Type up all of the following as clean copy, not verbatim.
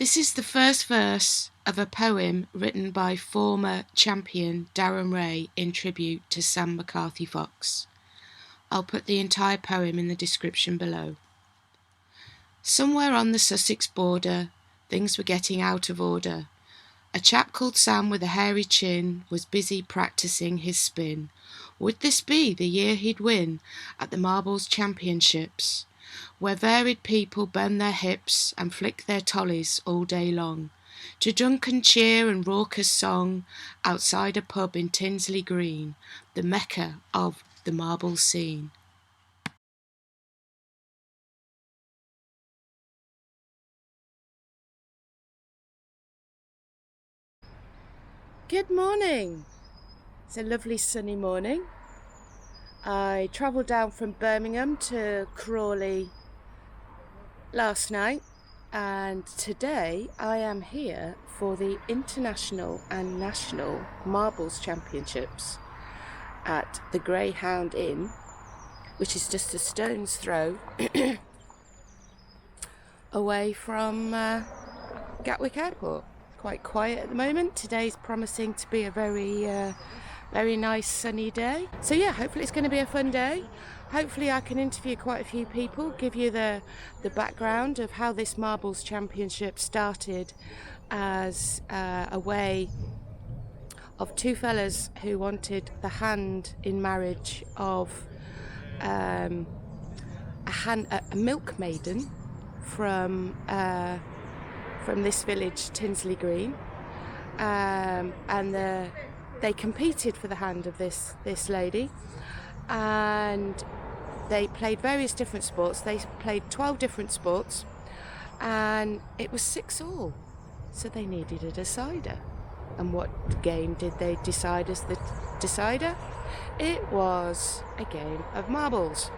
This is the first verse of a poem written by former champion Darren Ray in tribute to Sam McCarthy Fox. I'll put the entire poem in the description below. Somewhere on the Sussex border, things were getting out of order. A chap called Sam with a hairy chin was busy practising his spin. Would this be the year he'd win at the Marbles Championships, where varied people bend their hips and flick their tolleys all day long, to drunken cheer and raucous song outside a pub in Tinsley Green, the mecca of the marble scene. Good morning. It's a lovely sunny morning. I travelled down from Birmingham to Crawley last night, and today I am here for the International and National Marbles Championships at the Greyhound Inn, which is just a stone's throw away from Gatwick Airport. Quite quiet at the moment. Today's promising to be a very nice sunny day. So yeah, hopefully it's going to be a fun day. Hopefully I can interview quite a few people, give you the background of how this Marbles Championship started as a way of two fellas who wanted the hand in marriage of a milk maiden from this village, Tinsley Green, and they competed for the hand of this lady, and they played various different sports. They played 12 different sports, and it was 6-all, so they needed a decider. And what game did they decide as the decider? It was a game of marbles.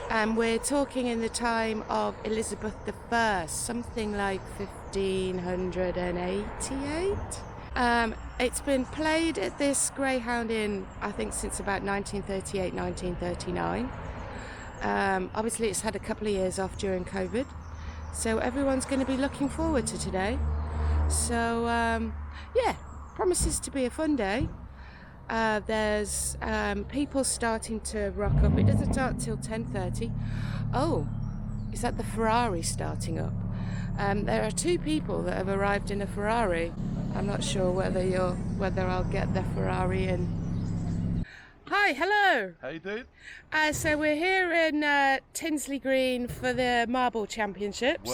And we're talking in the time of Elizabeth I, something like 1588. It's been played at this Greyhound Inn, I think, since about 1938, 1939. Obviously, it's had a couple of years off during COVID, so everyone's going to be looking forward to today. So, yeah, promises to be a fun day. There's people starting to rock up. It doesn't start till 10:30. Oh, is that the Ferrari starting up? There are two people that have arrived in a Ferrari. I'm not sure whether I'll get the Ferrari in. Hi, hello. How you doing? So we're here in Tinsley Green for the Marble Championships.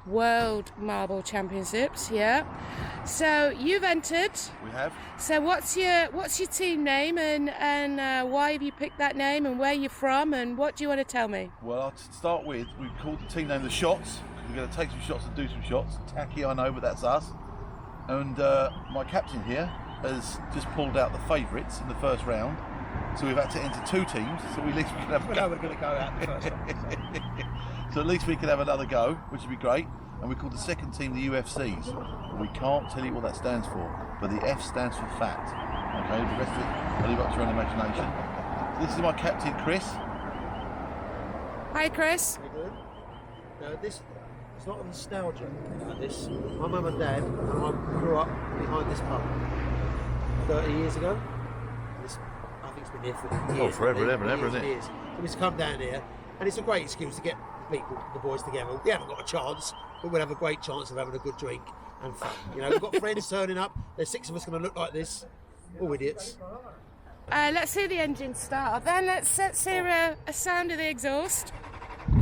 World Marble Championships, yeah. So you've entered. We have. So what's your team name and why have you picked that name and where you're from and what do you want to tell me? Well, to start with, we've called the team name the Shots. We're going to take some shots and do some shots. Tacky, I know, but that's us. And my captain here has just pulled out the favourites in the first round. So we've had to enter two teams. So at least we can have. We know we're going to go out the first one. So at least we can have another go, which would be great. And we call the second team the UFCs. But we can't tell you what that stands for. But the F stands for fat. Okay, the rest of it, I'll leave up to your own imagination. So this is my captain, Chris. Hi, Chris. Very good. Now, this is not a nostalgia like this. My mum and dad and I grew up behind this pub 30 years ago. This, I think it's been here for years. Oh, forever and ever and ever, isn't it? Years. So we just come down here, and it's a great excuse to get people, the boys together. We haven't got a chance, but we'll have a great chance of having a good drink and fun. You know, we've got friends turning up. There's 6 of us going to look like this. All idiots. Let's hear the engine start. Then let's hear a sound of the exhaust. We're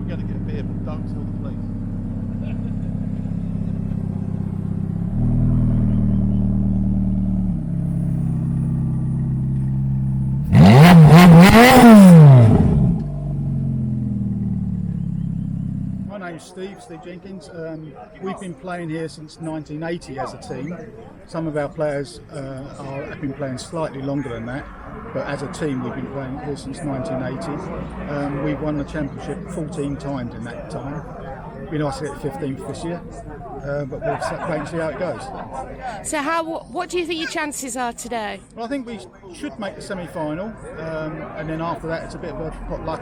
going to get a beer, but don't tell the police. My name's Steve Jenkins. We've been playing here since 1980 as a team. Some of our players have been playing slightly longer than that, but as a team we've been playing here since 1980. We've won the championship 14 times in that time. It'd be nice to get 15th this year, but we'll wait and see how it goes. So what do you think your chances are today? Well, I think we should make the semi-final, and then after that it's a bit of a pot luck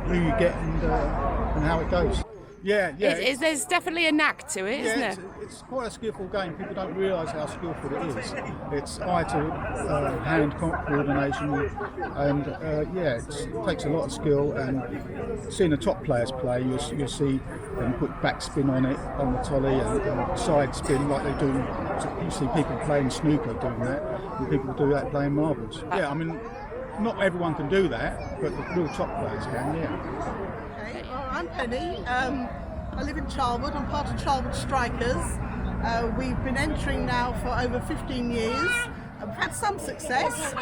who you get and how it goes. Yeah. There's definitely a knack to it, isn't there? It's quite a skillful game. People don't realise how skillful it is. It's eye to hand coordination, and it takes a lot of skill. And seeing the top players play, you'll see them put backspin on it, on the tolley, and side spin like they do. You see people playing snooker doing that, and people do that playing marbles. Yeah, I mean, not everyone can do that, but the real top players can, yeah. Okay, well, I'm Penny. I live in Charlwood. I'm part of Charlwood Strikers. We've been entering now for over 15 years. We've had some success,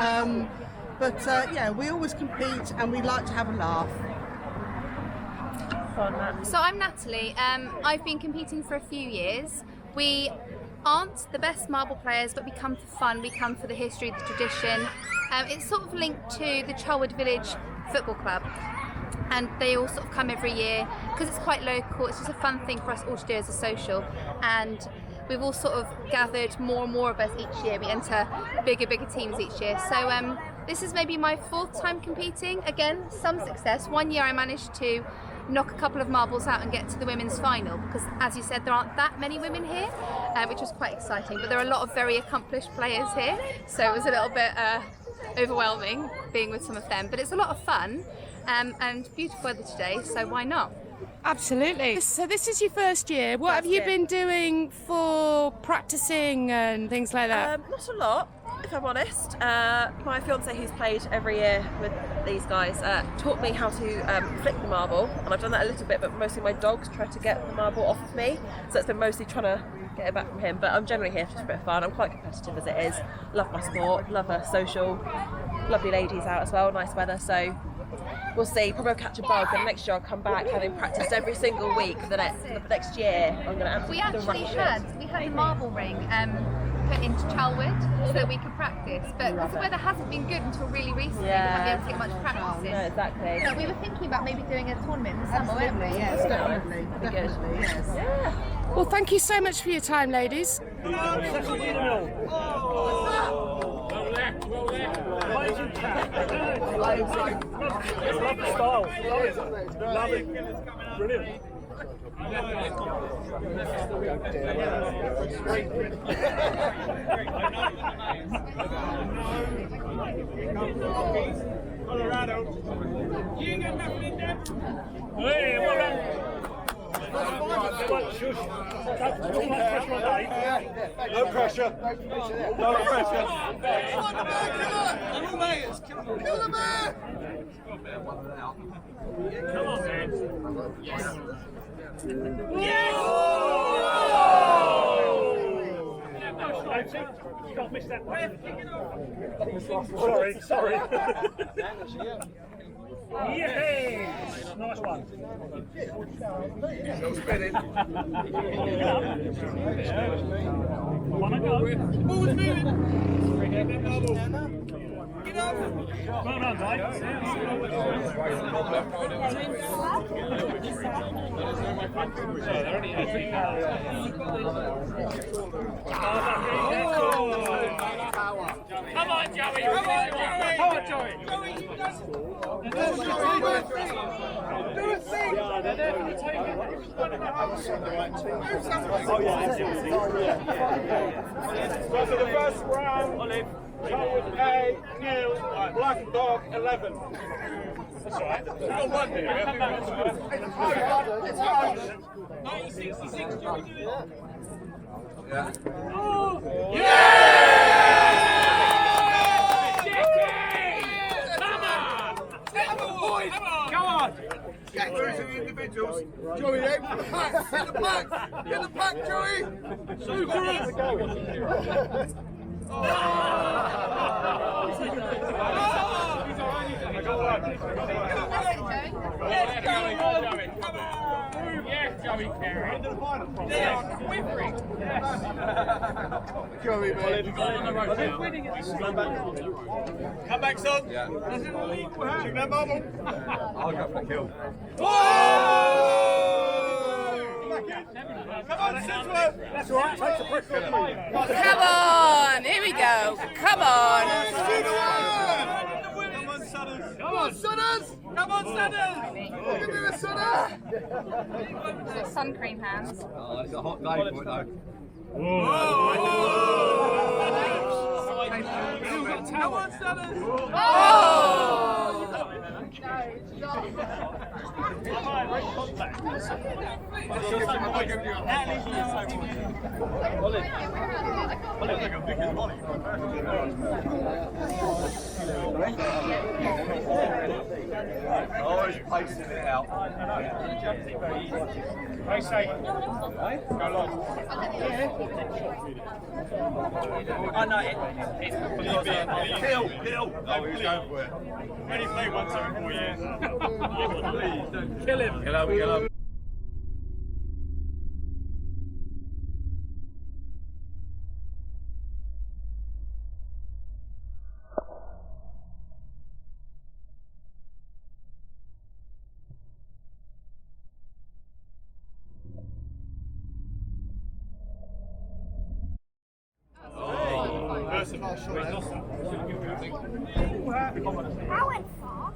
but we always compete and we like to have a laugh. So I'm Natalie. I've been competing for a few years. We aren't the best marble players, but we come for fun, we come for the history, the tradition. It's sort of linked to the Charlwood Village Football Club, and they all sort of come every year because it's quite local. It's just a fun thing for us all to do as a social, and we've all sort of gathered more and more of us each year. We enter bigger teams each year. So this is maybe my 4th time competing. Again, some success. One year I managed to knock a couple of marbles out and get to the women's final, because as you said, there aren't that many women here, which was quite exciting, but there are a lot of very accomplished players here, so it was a little bit overwhelming being with some of them, but it's a lot of fun, and beautiful weather today, so why not? Absolutely. So this is your first year. What have you been doing for practicing and things like that? Not a lot, if I'm honest. My fiance, who's played every year with these guys, taught me how to flick the marble, and I've done that a little bit, but mostly my dogs try to get the marble off of me, so it's been mostly trying to get it back from him, but I'm generally here for just a bit of fun. I'm quite competitive as it is. Love my sport, love a social, lovely ladies out as well, nice weather, so we'll see. Probably I'll catch a bug, and next year I'll come back having practiced every single week. The next year I'm going to absolutely We had the marble ring put into Charlwood so that we could practice, but the weather hasn't been good until really recently. We haven't been able to get much practice in. No, exactly. But we were thinking about maybe doing a tournament in the summer, weren't we? Yes, definitely. Yes. Yeah. Well, thank you so much for your time, ladies. Brilliant. Colorado. You ain't got nothing in there. Hey, well done. No pressure. No pressure. Kill the man! Come on, man. Yes. Yes! You can't miss that one. Sorry. Yes! Nice one. Still spinning. Wanna go? Ball's moving. Get up. Well done, mate. Come on, Joey. Come on, Joey. Do a thing. They're there for the taking. So for the first round, Olive, Charlwood A, nil, Black Dog 11. That's right. We've got one here. 1966, Joey, do it. Yeah. Oh. Yeah! Come on! Get through to the individuals. Joey, get the pack! Get the pack! Get the pack, Joey! Super! Yes, Joey! Come on! Yes, Joey Carey! Into the final. Yes, quivering! Yes! Joey, man. They're winning it. Come back, son. Yeah. Shoot that bubble. I'll go for the kill. Come on, Sizzler. That's all right. Take the pressure. Come on, here we go. Come on. Come on, Sudders. Come on, Sunners! Come on, Sunners! Give me the Sunner! Sun cream hands. Oh, it's a hot day for it though. Come on, Sunners! Oh, he's pacing it out. Play safe. Go long. I know it. Kill. Oh, he's going for it. Only played once every 4 years. Please, don't kill him. Kill him. I went far.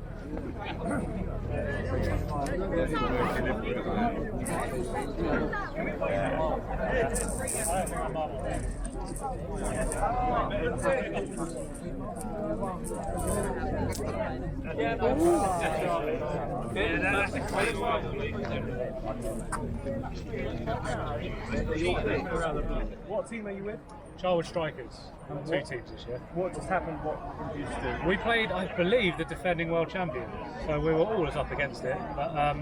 What team are you with? Charwood Strikers. Two teams this year. What just happened? What did you do? We played, I believe, the defending world champions, so we were always up against it. But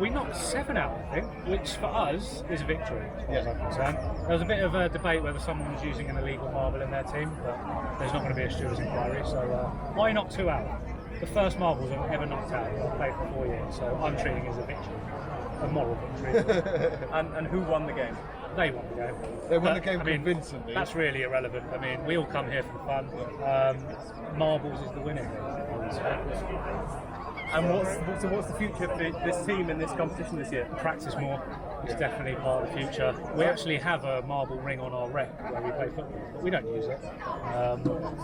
we knocked 7 out, I think, which for us is a victory, as far as I'm concerned. There was a bit of a debate whether someone was using an illegal marble in their team, but there's not going to be a stewards' inquiry. So I knocked 2 out. The first marbles I've ever knocked out. I've played for 4 years, so I'm treating it as a victory, a moral victory. And who won the game? They won the game. They won the game convincingly. That's really irrelevant. I mean, we all come here for the fun. Marbles is the winning. And what's the future for this team in this competition this year? Practice more. It's definitely part of the future. We actually have a marble ring on our rec where we play football, but we don't use it.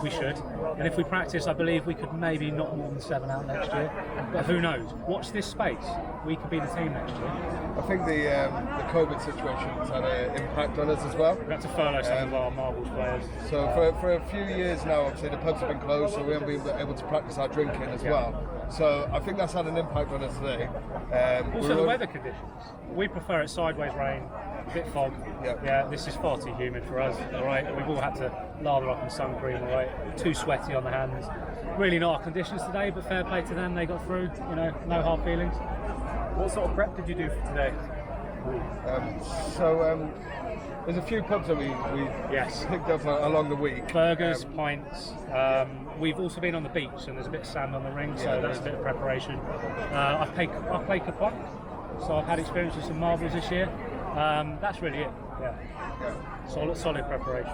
We should. And if we practice, I believe we could maybe knock more than 7 out next year. But who knows? Watch this space. We could be the team next year. I think the COVID situation has had an impact on us as well. We had to furlough some of our marbles players. So for a few years now, obviously the pubs have been closed, so we haven't been able to practice our drinking as well. So I think that's had an impact on us today. Also the weather conditions. We prefer it sideways rain, a bit fog. Yeah, this is far too humid for us. All right, we've all had to lather up in sun cream. All right, too sweaty on the hands. Really not our conditions today, but fair play to them. They got through. You know, no hard feelings. What sort of prep did you do for today? There's a few pubs that we picked up along the week. Burgers, pints. We've also been on the beach, and there's a bit of sand on the ring, so that's a bit of preparation. I play Kapok, so I've had experience with some marbles this year. That's really it. Yeah. Solid preparation.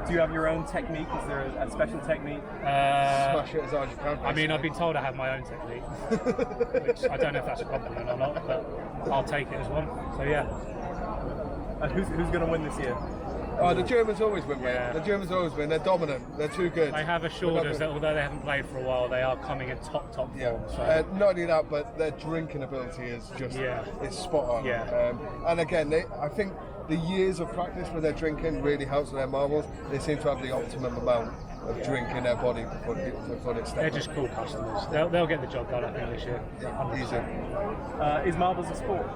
Do you have your own technique? Is there a special technique? Smash it as hard as you can. I mean, I've been told I have my own technique, which I don't know if that's a compliment or not, but I'll take it as one. So yeah. And who's going to win this year? Oh, the Germans always win, mate. The Germans always win. They're dominant. They're too good. They have assured us that although they haven't played for a while, they are coming in top form. So. Not only that, but their drinking ability is just it's spot on. Yeah. And again, I think the years of practice with their drinking really helps with their marbles. They seem to have the optimum amount of drink in their body before they step. They're just cool customers. They'll get the job done, I think, this year. Easy. Is marbles a sport?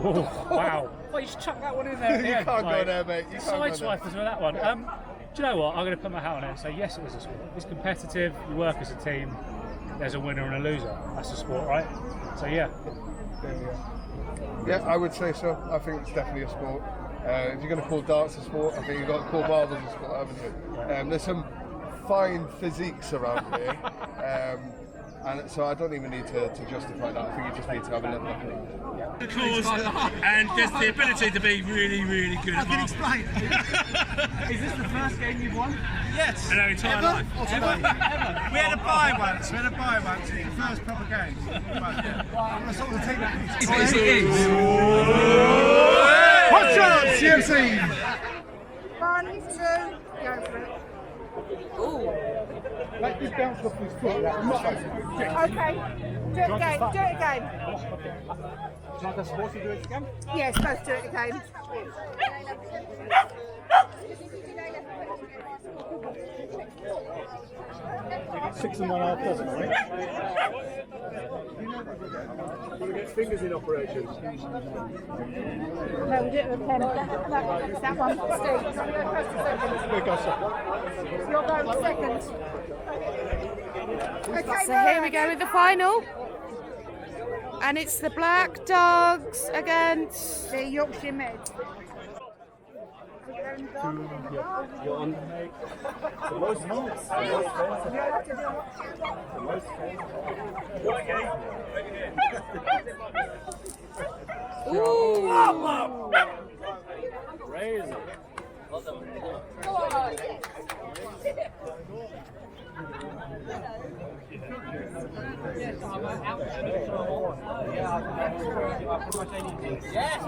Oh, wow. Well, you just chuck that one in there. You can't go there, mate. You can't Sideswipers with that one. Do you know what? I'm going to put my hat on it and say, yes, it is a sport. It's competitive. You work as a team. There's a winner and a loser. That's a sport, right? So, yeah. Yeah, I would say so. I think it's definitely a sport. If you're going to call darts a sport, I think you've got to call marbles a sport, haven't you? There's some fine physiques around here. And so I don't even need to justify that. I think you just need to have a little look at it. The cause and just the ability to be really, really good at marbles. Explain. Is this the first game you've won? Yes. In our entire life. Ever? We had a bye once. It's the first proper game. I'm going to sort of take that. It is. Hot shot, CMC. 1, 2, go for it. Ooh. Let this bounce off his foot. Okay. Do it again. Do it again. Not supposed to do it again? Yeah, supposed to do it again. 6.5 dozen, right? You get fingers in operation. No, we do it with a pen. That one. Steve. We'll go second. You're going second. Okay, So here we go with the final. And it's the Black Dogs against the Yorkshire Meds. You're on the most marks. Ooh! Crazy. Yes,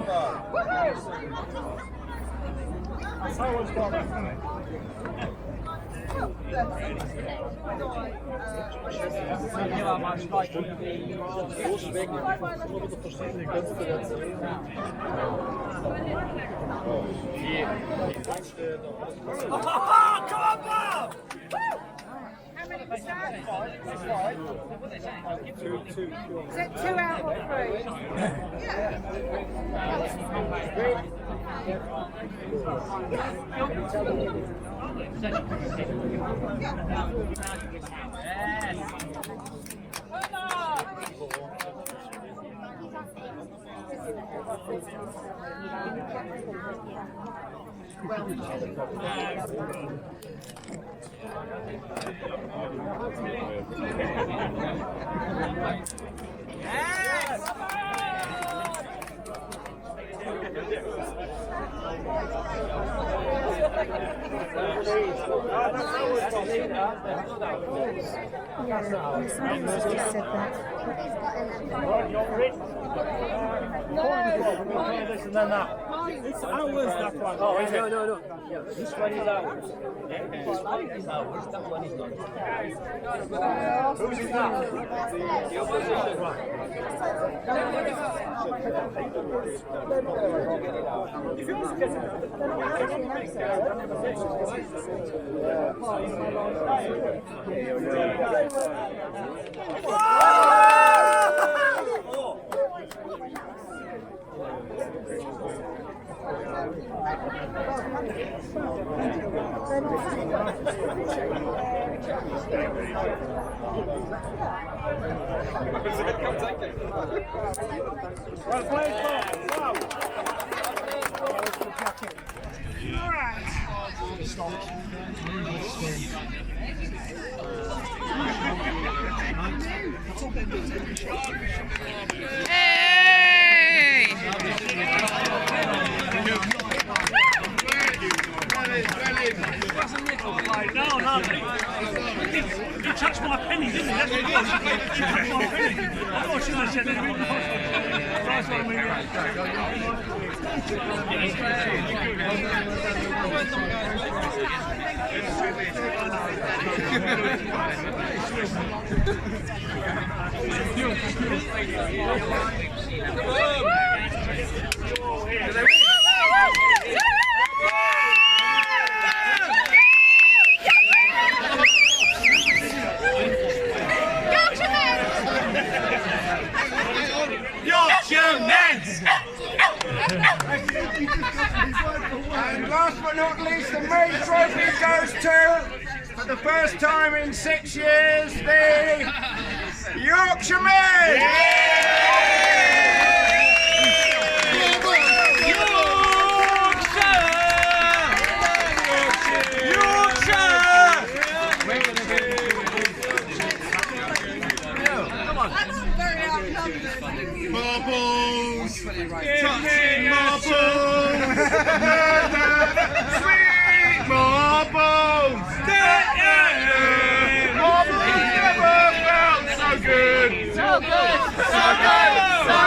Someone's got that. Come on now! How many was that? Is it 2 out or This and then that. It's ours, that one. Oh, is it? No. Yeah, this one is ours. This one is ours, that one is not. Whose is that? The opposition. If you want to get well played, Bob. No, you touched my penny, didn't you? That's what it was. You touched my penny. I thought I should have said anything. That's what I And last but not least, the main trophy goes to, for the first time in 6 years, the Yorkshire Men! Marbles! Touching marbles! Sweet marbles! Marbles never felt so good! So good! So good! So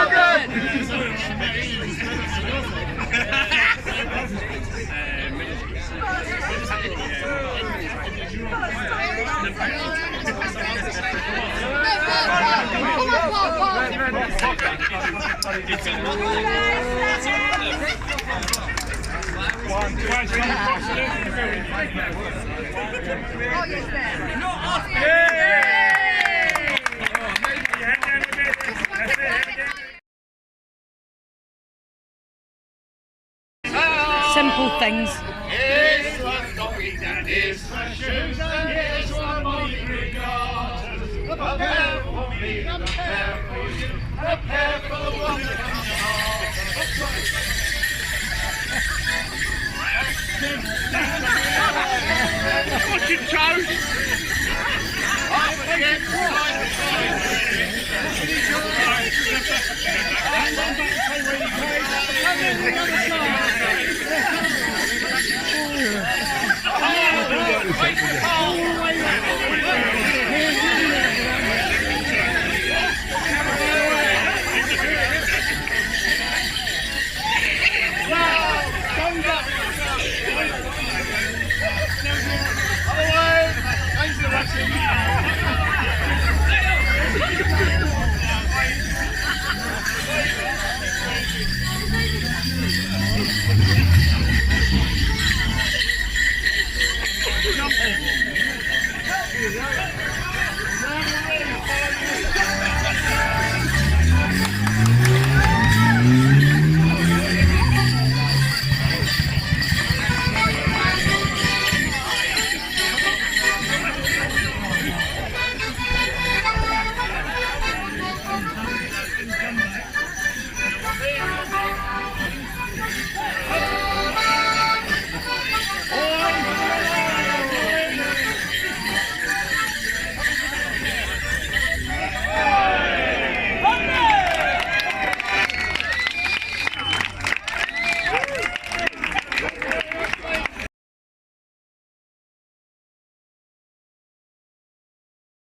good! Simple things. Here's one doggy and here's my shoes and here's one money garters. A pair for me and a pair for you, a pair for the one that comes on. What's your toes?